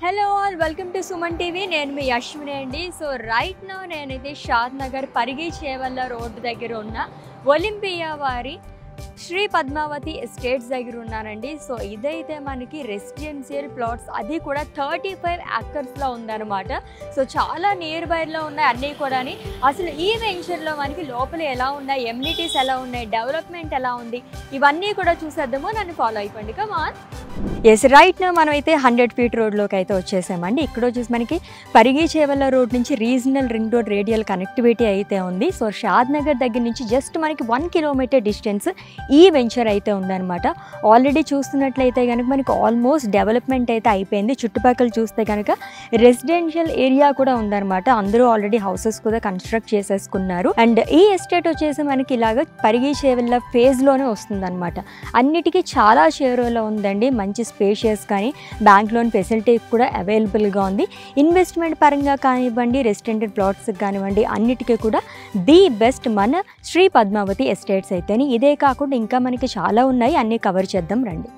Hello all welcome to Suman TV. నేను మీ అశ్విని అండి. So right now నేనైతే షాద్ నగర్ పరిగి చేవల్ల రోడ్డు దగ్గర ఉన్న ఒలింపియా వారి శ్రీ పద్మావతి ఎస్టేట్స్ దగ్గర ఉన్నానండి. సో ఇదైతే మనకి రెసిడెన్షియల్ ప్లాట్స్, అది కూడా 35 acresలో ఉందన్నమాట. సో చాలా నియర్ బైలో ఉన్నాయి అన్నీ కూడా. అసలు ఈ వెంచర్లో మనకి లోపల ఎలా ఉన్నాయి, ఎమ్యూనిటీస్ ఎలా ఉన్నాయి, డెవలప్మెంట్ ఎలా ఉంది, ఇవన్నీ కూడా చూసేద్దాము. నన్ను ఫాలో అయిపోండి. కమాన్. ఎస్, రైట్ నా మనమైతే 100 feet రోడ్లోకి అయితే వచ్చేసామండి. ఇక్కడ వచ్చేసి మనకి పరిగి చేవల్ల రోడ్ నుంచి regional ring road radial connectivity అయితే ఉంది. సో షాద్ నగర్ దగ్గర నుంచి జస్ట్ మనకి 1 kilometer డిస్టెన్స్ ఈ వెంచర్ అయితే ఉందన్నమాట. ఆల్రెడీ చూస్తున్నట్లయితే కనుక మనకి ఆల్మోస్ట్ డెవలప్మెంట్ అయితే అయిపోయింది. చుట్టుపక్కల చూస్తే కనుక రెసిడెన్షియల్ ఏరియా కూడా ఉందన్నమాట. అందరూ ఆల్రెడీ హౌసెస్ కూడా కన్స్ట్రక్ట్ చేసేసుకున్నారు. అండ్ ఈ ఎస్టేట్ వచ్చేసి మనకి ఇలాగ పరిగి చేవల్ల ఫేజ్లోనే వస్తుందన్నమాట. అన్నిటికీ చాలా షేర్లో ఉందండి. మంచి స్పేషియస్ కానీ బ్యాంక్ లోన్ ఫెసిలిటీ కూడా అవైలబుల్గా ఉంది. ఇన్వెస్ట్మెంట్ పరంగా కానివ్వండి, రెసిడెంటల్ ప్లాట్స్ కానివ్వండి, అన్నిటికీ కూడా ది బెస్ట్ మన శ్రీ పద్మావతి ఎస్టేట్స్ అయితేనే. ఇదే కాకుండా ఇంకా మనకి చాలా ఉన్నాయి, అన్నీ కవర్ చేద్దాం రండి.